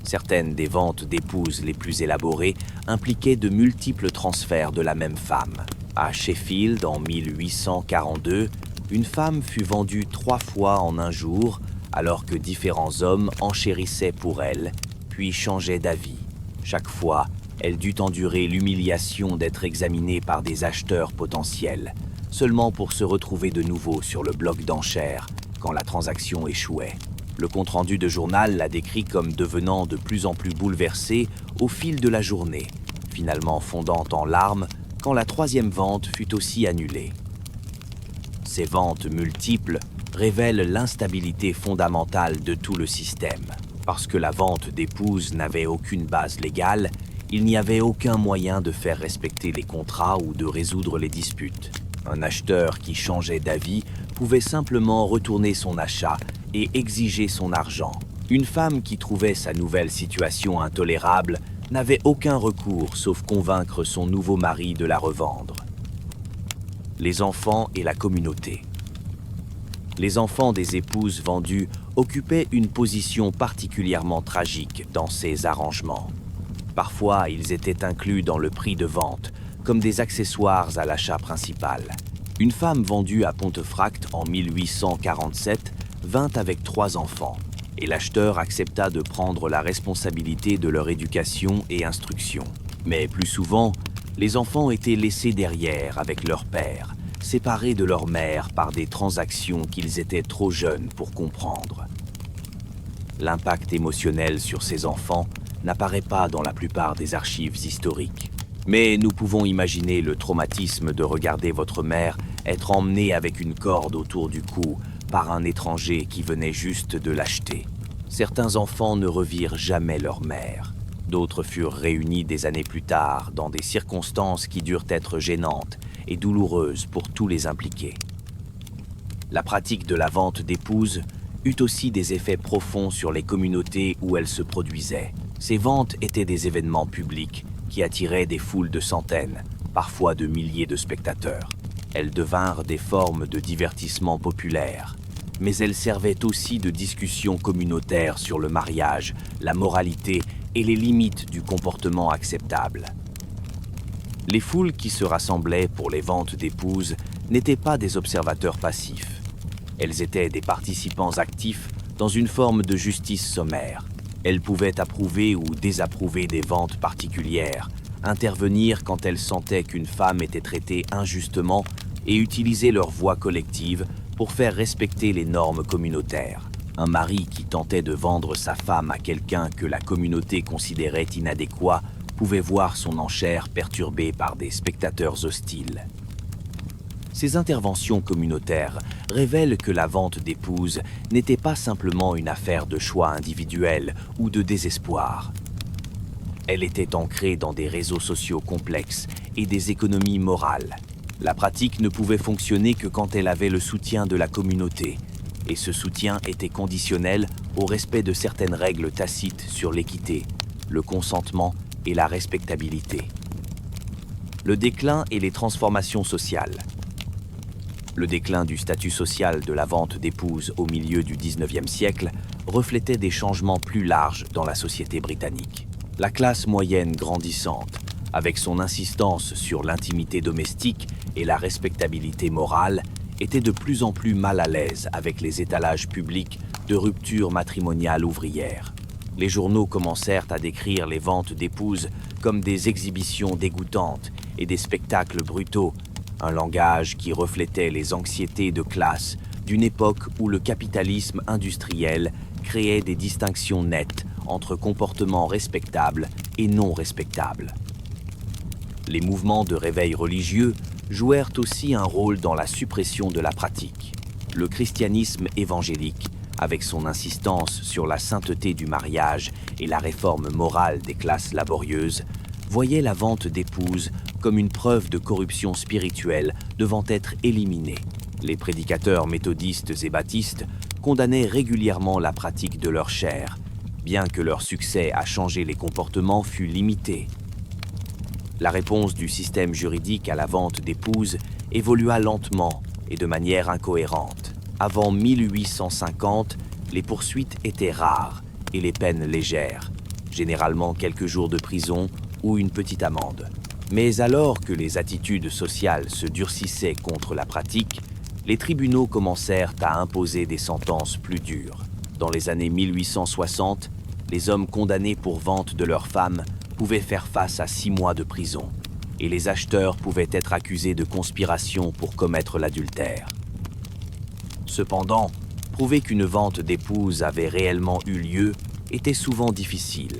Certaines des ventes d'épouses les plus élaborées impliquaient de multiples transferts de la même femme. À Sheffield, en 1842, une femme fut vendue 3 fois en un jour, alors que différents hommes enchérissaient pour elle, puis changeaient d'avis. Chaque fois, elle dut endurer l'humiliation d'être examinée par des acheteurs potentiels, seulement pour se retrouver de nouveau sur le bloc d'enchères quand la transaction échouait. Le compte-rendu de journal la décrit comme devenant de plus en plus bouleversée au fil de la journée, finalement fondant en larmes quand la 3e vente fut aussi annulée. Ces ventes multiples révèlent l'instabilité fondamentale de tout le système. Parce que la vente d'épouses n'avait aucune base légale, il n'y avait aucun moyen de faire respecter les contrats ou de résoudre les disputes. Un acheteur qui changeait d'avis pouvait simplement retourner son achat et exiger son argent. Une femme qui trouvait sa nouvelle situation intolérable n'avait aucun recours sauf convaincre son nouveau mari de la revendre. Les enfants et la communauté. Les enfants des épouses vendues occupaient une position particulièrement tragique dans ces arrangements. Parfois, ils étaient inclus dans le prix de vente, comme des accessoires à l'achat principal. Une femme vendue à Pontefract en 1847 vint avec 3 enfants, et l'acheteur accepta de prendre la responsabilité de leur éducation et instruction. Mais plus souvent, les enfants étaient laissés derrière avec leur père, séparés de leur mère par des transactions qu'ils étaient trop jeunes pour comprendre. L'impact émotionnel sur ces enfants n'apparaît pas dans la plupart des archives historiques. Mais nous pouvons imaginer le traumatisme de regarder votre mère être emmenée avec une corde autour du cou par un étranger qui venait juste de l'acheter. Certains enfants ne revirent jamais leur mère. D'autres furent réunis des années plus tard dans des circonstances qui durent être gênantes et douloureuses pour tous les impliqués. La pratique de la vente d'épouses eut aussi des effets profonds sur les communautés où elle se produisait. Ces ventes étaient des événements publics qui attiraient des foules de centaines, parfois de milliers de spectateurs. Elles devinrent des formes de divertissement populaire, mais elles servaient aussi de discussion communautaire sur le mariage, la moralité et les limites du comportement acceptable. Les foules qui se rassemblaient pour les ventes d'épouses n'étaient pas des observateurs passifs. Elles étaient des participants actifs dans une forme de justice sommaire. Elles pouvaient approuver ou désapprouver des ventes particulières, intervenir quand elles sentaient qu'une femme était traitée injustement et utiliser leur voix collective pour faire respecter les normes communautaires. Un mari qui tentait de vendre sa femme à quelqu'un que la communauté considérait inadéquat pouvait voir son enchère perturbée par des spectateurs hostiles. Ces interventions communautaires révèlent que la vente d'épouses n'était pas simplement une affaire de choix individuel ou de désespoir. Elle était ancrée dans des réseaux sociaux complexes et des économies morales. La pratique ne pouvait fonctionner que quand elle avait le soutien de la communauté, et ce soutien était conditionnel au respect de certaines règles tacites sur l'équité, le consentement et la respectabilité. Le déclin et les transformations sociales. Le déclin du statut social de la vente d'épouses au milieu du XIXe siècle reflétait des changements plus larges dans la société britannique. La classe moyenne grandissante, avec son insistance sur l'intimité domestique et la respectabilité morale, était de plus en plus mal à l'aise avec les étalages publics de rupture matrimoniale ouvrière. Les journaux commencèrent à décrire les ventes d'épouses comme des exhibitions dégoûtantes et des spectacles brutaux, un langage qui reflétait les anxiétés de classe d'une époque où le capitalisme industriel créait des distinctions nettes entre comportements respectables et non respectables. Les mouvements de réveil religieux jouèrent aussi un rôle dans la suppression de la pratique. Le christianisme évangélique, avec son insistance sur la sainteté du mariage et la réforme morale des classes laborieuses, voyait la vente d'épouses comme une preuve de corruption spirituelle devant être éliminée. Les prédicateurs méthodistes et baptistes condamnaient régulièrement la pratique de leur chair, bien que leur succès à changer les comportements fût limité. La réponse du système juridique à la vente d'épouses évolua lentement et de manière incohérente. Avant 1850, les poursuites étaient rares et les peines légères, généralement quelques jours de prison ou une petite amende. Mais alors que les attitudes sociales se durcissaient contre la pratique, les tribunaux commencèrent à imposer des sentences plus dures. Dans les années 1860, les hommes condamnés pour vente de leurs femmes pouvaient faire face à 6 mois de prison, et les acheteurs pouvaient être accusés de conspiration pour commettre l'adultère. Cependant, prouver qu'une vente d'épouse avait réellement eu lieu était souvent difficile.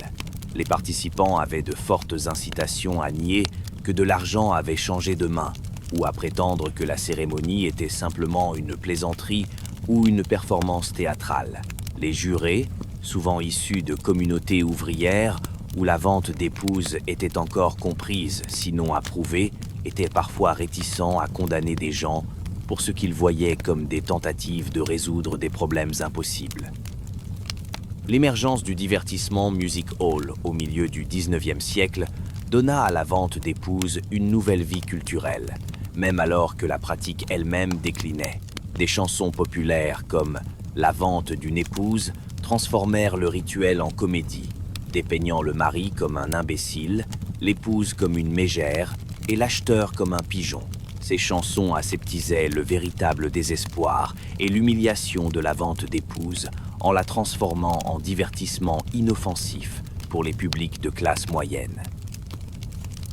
Les participants avaient de fortes incitations à nier que de l'argent avait changé de main, ou à prétendre que la cérémonie était simplement une plaisanterie ou une performance théâtrale. Les jurés, souvent issus de communautés ouvrières où la vente d'épouses était encore comprise, sinon approuvée, étaient parfois réticents à condamner des gens pour ce qu'ils voyaient comme des tentatives de résoudre des problèmes impossibles. L'émergence du divertissement music hall au milieu du XIXe siècle donna à la vente d'épouses une nouvelle vie culturelle, même alors que la pratique elle-même déclinait. Des chansons populaires comme « La vente d'une épouse » transformèrent le rituel en comédie, dépeignant le mari comme un imbécile, l'épouse comme une mégère et l'acheteur comme un pigeon. Ces chansons aseptisaient le véritable désespoir et l'humiliation de la vente d'épouses en la transformant en divertissement inoffensif pour les publics de classe moyenne.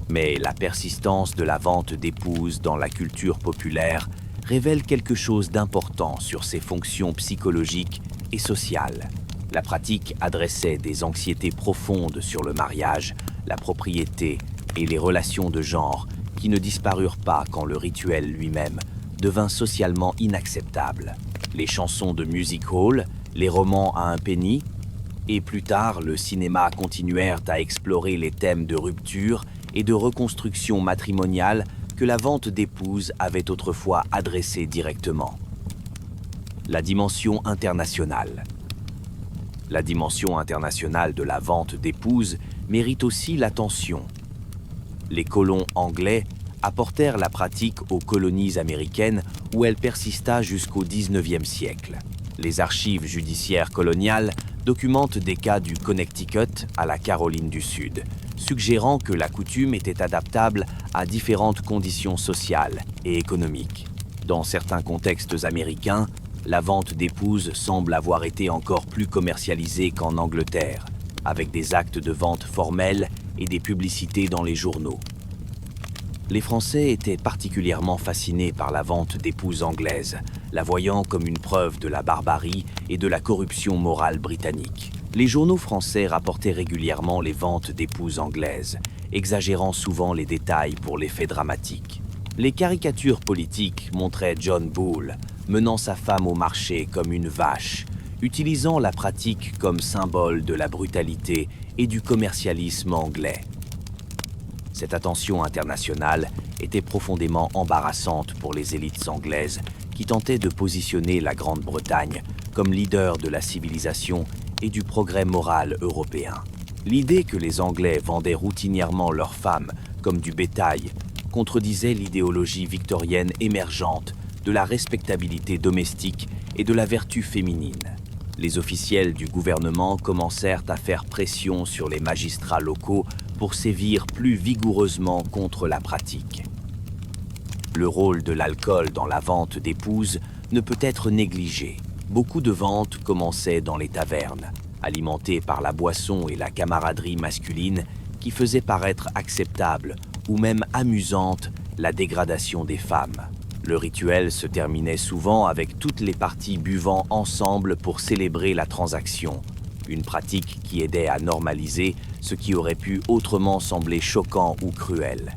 Mais la persistance de la vente d'épouses dans la culture populaire révèle quelque chose d'important sur ses fonctions psychologiques et sociales. La pratique adressait des anxiétés profondes sur le mariage, la propriété et les relations de genre qui ne disparurent pas quand le rituel lui-même devint socialement inacceptable. Les chansons de music hall, les romans à un penny, et plus tard le cinéma continuèrent à explorer les thèmes de rupture et de reconstruction matrimoniale que la vente d'épouses avait autrefois adressés directement. La dimension internationale. La dimension internationale de la vente d'épouses mérite aussi l'attention. Les colons anglais apportèrent la pratique aux colonies américaines où elle persista jusqu'au XIXe siècle. Les archives judiciaires coloniales documentent des cas du Connecticut à la Caroline du Sud, suggérant que la coutume était adaptable à différentes conditions sociales et économiques. Dans certains contextes américains, la vente d'épouses semble avoir été encore plus commercialisée qu'en Angleterre, avec des actes de vente formels et des publicités dans les journaux. Les Français étaient particulièrement fascinés par la vente d'épouses anglaises, la voyant comme une preuve de la barbarie et de la corruption morale britannique. Les journaux français rapportaient régulièrement les ventes d'épouses anglaises, exagérant souvent les détails pour l'effet dramatique. Les caricatures politiques montraient John Bull menant sa femme au marché comme une vache, utilisant la pratique comme symbole de la brutalité et du commercialisme anglais. Cette attention internationale était profondément embarrassante pour les élites anglaises qui tentaient de positionner la Grande-Bretagne comme leader de la civilisation et du progrès moral européen. L'idée que les Anglais vendaient routinièrement leurs femmes comme du bétail contredisait l'idéologie victorienne émergente de la respectabilité domestique et de la vertu féminine. Les officiels du gouvernement commencèrent à faire pression sur les magistrats locaux pour sévir plus vigoureusement contre la pratique. Le rôle de l'alcool dans la vente d'épouses ne peut être négligé. Beaucoup de ventes commençaient dans les tavernes, alimentées par la boisson et la camaraderie masculine qui faisaient paraître acceptable ou même amusante la dégradation des femmes. Le rituel se terminait souvent avec toutes les parties buvant ensemble pour célébrer la transaction, une pratique qui aidait à normaliser ce qui aurait pu autrement sembler choquant ou cruel.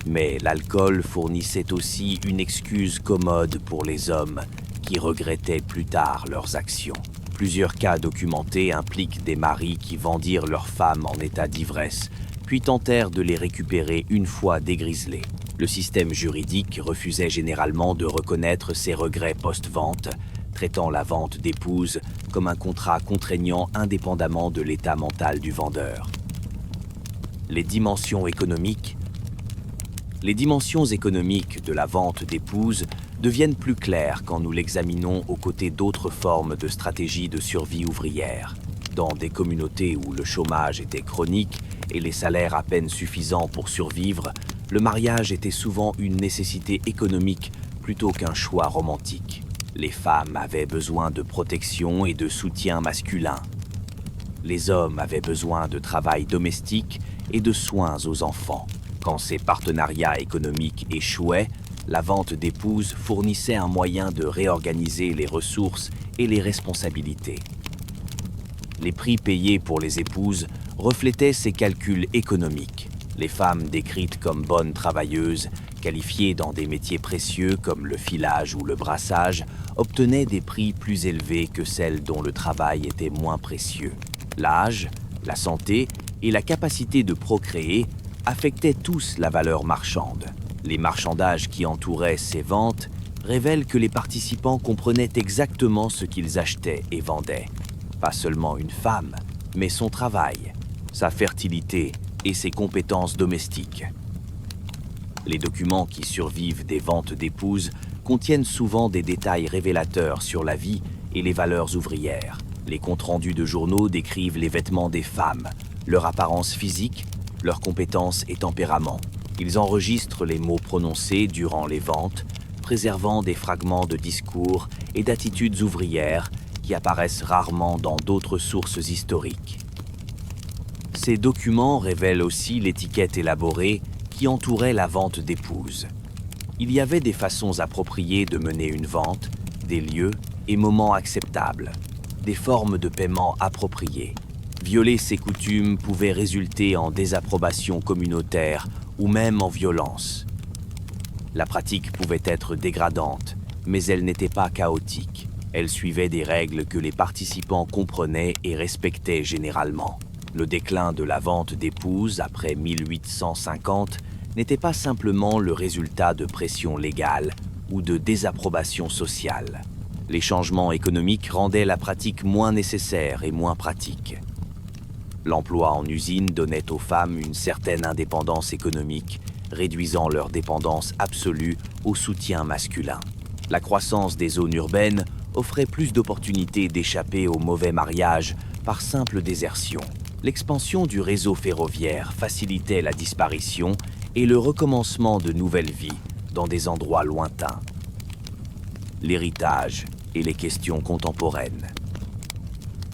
Mais l'alcool fournissait aussi une excuse commode pour les hommes qui regrettaient plus tard leurs actions. Plusieurs cas documentés impliquent des maris qui vendirent leurs femmes en état d'ivresse, puis tentèrent de les récupérer une fois dégriselées. Le système juridique refusait généralement de reconnaître ces regrets post-vente, traitant la vente d'épouses comme un contrat contraignant indépendamment de l'état mental du vendeur. Les dimensions économiques. Les dimensions économiques de la vente d'épouses deviennent plus claires quand nous l'examinons aux côtés d'autres formes de stratégies de survie ouvrière. Dans des communautés où le chômage était chronique et les salaires à peine suffisants pour survivre, le mariage était souvent une nécessité économique plutôt qu'un choix romantique. Les femmes avaient besoin de protection et de soutien masculin. Les hommes avaient besoin de travail domestique et de soins aux enfants. Quand ces partenariats économiques échouaient, la vente d'épouses fournissait un moyen de réorganiser les ressources et les responsabilités. Les prix payés pour les épouses reflétaient ces calculs économiques. Les femmes décrites comme bonnes travailleuses, qualifiées dans des métiers précieux comme le filage ou le brassage, obtenaient des prix plus élevés que celles dont le travail était moins précieux. L'âge, la santé et la capacité de procréer affectaient tous la valeur marchande. Les marchandages qui entouraient ces ventes révèlent que les participants comprenaient exactement ce qu'ils achetaient et vendaient. Pas seulement une femme, mais son travail, sa fertilité et ses compétences domestiques. Les documents qui survivent des ventes d'épouses contiennent souvent des détails révélateurs sur la vie et les valeurs ouvrières. Les comptes rendus de journaux décrivent les vêtements des femmes, leur apparence physique, leurs compétences et tempérament. Ils enregistrent les mots prononcés durant les ventes, préservant des fragments de discours et d'attitudes ouvrières qui apparaissent rarement dans d'autres sources historiques. Ces documents révèlent aussi l'étiquette élaborée qui entourait la vente d'épouses. Il y avait des façons appropriées de mener une vente, des lieux et moments acceptables, des formes de paiement appropriées. Violer ces coutumes pouvait résulter en désapprobation communautaire ou même en violence. La pratique pouvait être dégradante, mais elle n'était pas chaotique. Elle suivait des règles que les participants comprenaient et respectaient généralement. Le déclin de la vente d'épouses après 1850 n'était pas simplement le résultat de pression légale ou de désapprobation sociale. Les changements économiques rendaient la pratique moins nécessaire et moins pratique. L'emploi en usine donnait aux femmes une certaine indépendance économique, réduisant leur dépendance absolue au soutien masculin. La croissance des zones urbaines offrait plus d'opportunités d'échapper au mauvais mariage par simple désertion. L'expansion du réseau ferroviaire facilitait la disparition et le recommencement de nouvelles vies dans des endroits lointains. L'héritage et les questions contemporaines.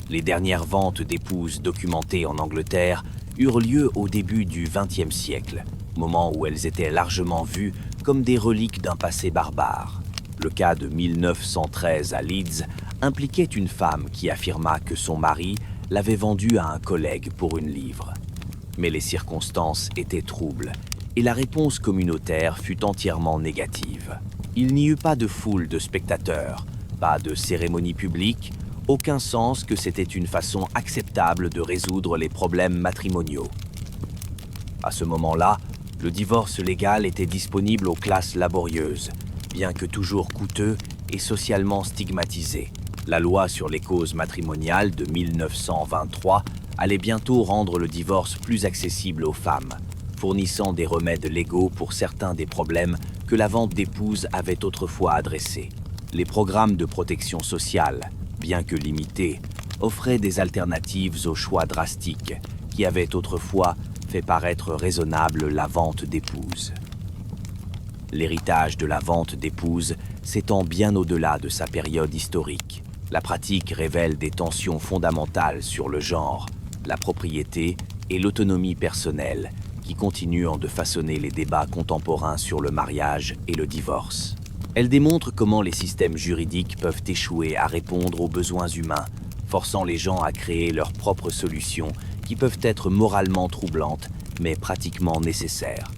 Les dernières ventes d'épouses documentées en Angleterre eurent lieu au début du XXe siècle, moment où elles étaient largement vues comme des reliques d'un passé barbare. Le cas de 1913 à Leeds impliquait une femme qui affirma que son mari l'avait vendue à un collègue pour une livre. Mais les circonstances étaient troubles et la réponse communautaire fut entièrement négative. Il n'y eut pas de foule de spectateurs, pas de cérémonie publique, aucun sens que c'était une façon acceptable de résoudre les problèmes matrimoniaux. À ce moment-là, le divorce légal était disponible aux classes laborieuses, bien que toujours coûteux et socialement stigmatisé. La loi sur les causes matrimoniales de 1923 allait bientôt rendre le divorce plus accessible aux femmes, fournissant des remèdes légaux pour certains des problèmes que la vente d'épouses avait autrefois adressés. Les programmes de protection sociale, bien que limités, offraient des alternatives aux choix drastiques qui avaient autrefois fait paraître raisonnable la vente d'épouses. L'héritage de la vente d'épouses s'étend bien au-delà de sa période historique. La pratique révèle des tensions fondamentales sur le genre, la propriété et l'autonomie personnelle qui continuent de façonner les débats contemporains sur le mariage et le divorce. Elle démontre comment les systèmes juridiques peuvent échouer à répondre aux besoins humains, forçant les gens à créer leurs propres solutions qui peuvent être moralement troublantes, mais pratiquement nécessaires.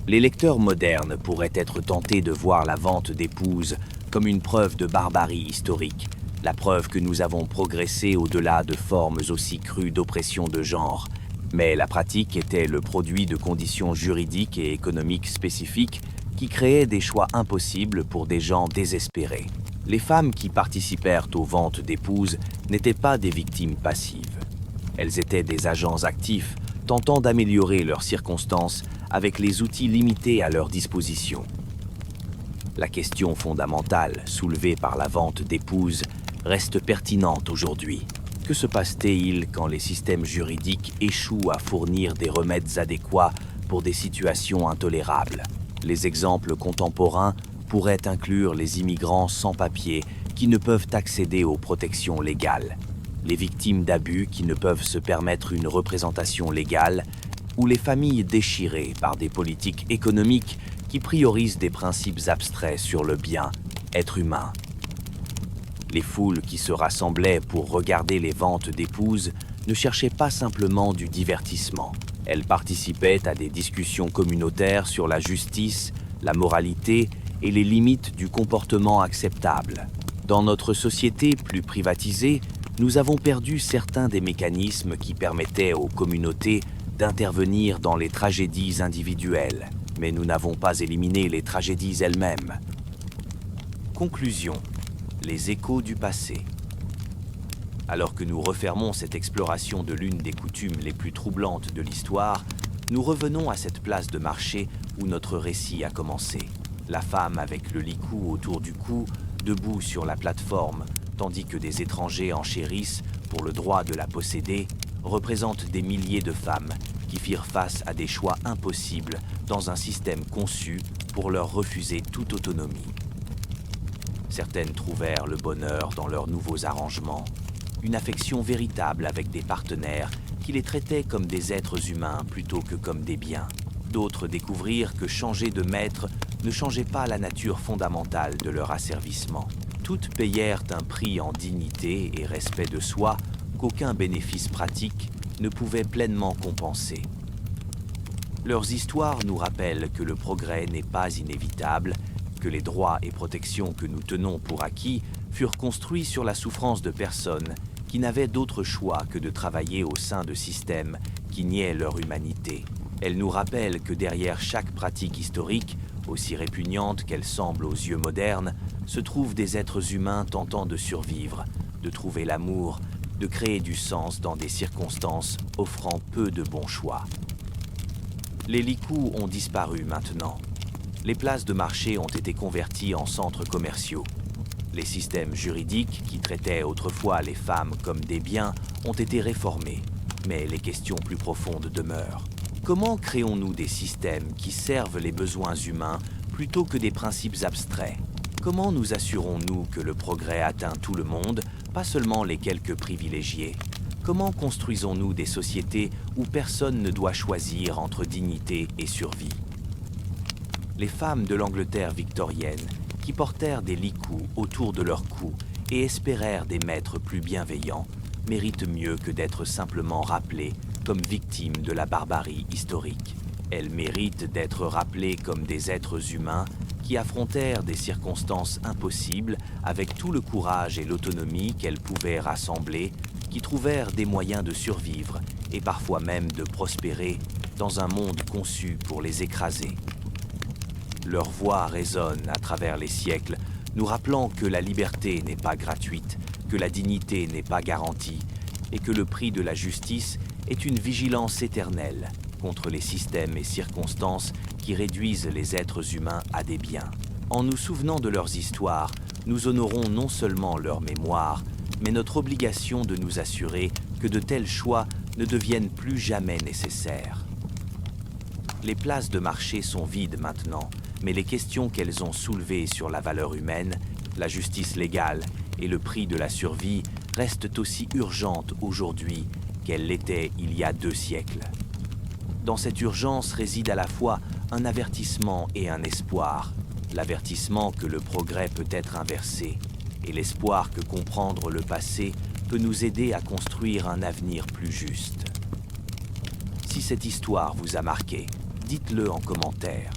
Les lecteurs modernes pourraient être tentés de voir la vente d'épouses comme une preuve de barbarie historique, la preuve que nous avons progressé au-delà de formes aussi crues d'oppression de genre. Mais la pratique était le produit de conditions juridiques et économiques spécifiques qui créaient des choix impossibles pour des gens désespérés. Les femmes qui participèrent aux ventes d'épouses n'étaient pas des victimes passives. Elles étaient des agents actifs, tentant d'améliorer leurs circonstances avec les outils limités à leur disposition. La question fondamentale soulevée par la vente d'épouses reste pertinente aujourd'hui. Que se passe-t-il quand les systèmes juridiques échouent à fournir des remèdes adéquats pour des situations intolérables? Les exemples contemporains pourraient inclure les immigrants sans papier qui ne peuvent accéder aux protections légales, les victimes d'abus qui ne peuvent se permettre une représentation légale, ou les familles déchirées par des politiques économiques qui priorisent des principes abstraits sur le bien, être humain. Les foules qui se rassemblaient pour regarder les ventes d'épouses ne cherchaient pas simplement du divertissement. Elles participaient à des discussions communautaires sur la justice, la moralité et les limites du comportement acceptable. Dans notre société plus privatisée, nous avons perdu certains des mécanismes qui permettaient aux communautés d'intervenir dans les tragédies individuelles, mais nous n'avons pas éliminé les tragédies elles-mêmes. Conclusion. Les échos du passé. Alors que nous refermons cette exploration de l'une des coutumes les plus troublantes de l'histoire, nous revenons à cette place de marché où notre récit a commencé. La femme avec le licou autour du cou, debout sur la plateforme, tandis que des étrangers enchérissent pour le droit de la posséder, représente des milliers de femmes qui firent face à des choix impossibles dans un système conçu pour leur refuser toute autonomie. Certaines trouvèrent le bonheur dans leurs nouveaux arrangements, une affection véritable avec des partenaires qui les traitaient comme des êtres humains plutôt que comme des biens. D'autres découvrirent que changer de maître ne changeait pas la nature fondamentale de leur asservissement. Toutes payèrent un prix en dignité et respect de soi qu'aucun bénéfice pratique ne pouvait pleinement compenser. Leurs histoires nous rappellent que le progrès n'est pas inévitable, que les droits et protections que nous tenons pour acquis furent construits sur la souffrance de personnes qui n'avaient d'autre choix que de travailler au sein de systèmes qui niaient leur humanité. Elles nous rappellent que derrière chaque pratique historique, aussi répugnante qu'elle semble aux yeux modernes, se trouvent des êtres humains tentant de survivre, de trouver l'amour, de créer du sens dans des circonstances offrant peu de bons choix. Les licous ont disparu maintenant. Les places de marché ont été converties en centres commerciaux. Les systèmes juridiques qui traitaient autrefois les femmes comme des biens ont été réformés, mais les questions plus profondes demeurent. Comment créons-nous des systèmes qui servent les besoins humains plutôt que des principes abstraits? Comment nous assurons-nous que le progrès atteint tout le monde, pas seulement les quelques privilégiés? Comment construisons-nous des sociétés où personne ne doit choisir entre dignité et survie? Les femmes de l'Angleterre victorienne, qui portèrent des licous autour de leur cou et espérèrent des maîtres plus bienveillants, méritent mieux que d'être simplement rappelées comme victimes de la barbarie historique. Elles méritent d'être rappelées comme des êtres humains qui affrontèrent des circonstances impossibles avec tout le courage et l'autonomie qu'elles pouvaient rassembler, qui trouvèrent des moyens de survivre et parfois même de prospérer dans un monde conçu pour les écraser. Leur voix résonne à travers les siècles, nous rappelant que la liberté n'est pas gratuite, que la dignité n'est pas garantie, et que le prix de la justice est une vigilance éternelle contre les systèmes et circonstances qui réduisent les êtres humains à des biens. En nous souvenant de leurs histoires, nous honorons non seulement leur mémoire, mais notre obligation de nous assurer que de tels choix ne deviennent plus jamais nécessaires. Les places de marché sont vides maintenant, mais les questions qu'elles ont soulevées sur la valeur humaine, la justice légale et le prix de la survie restent aussi urgentes aujourd'hui qu'elles l'étaient il y a 2 siècles. Dans cette urgence réside à la fois un avertissement et un espoir. L'avertissement que le progrès peut être inversé, et l'espoir que comprendre le passé peut nous aider à construire un avenir plus juste. Si cette histoire vous a marqué, dites-le en commentaire.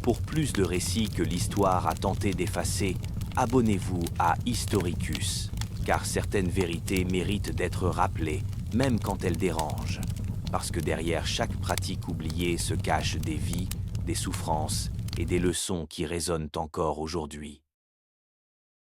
Pour plus de récits que l'histoire a tenté d'effacer, abonnez-vous à Historicus, car certaines vérités méritent d'être rappelées, même quand elles dérangent. Parce que derrière chaque pratique oubliée se cachent des vies, des souffrances et des leçons qui résonnent encore aujourd'hui.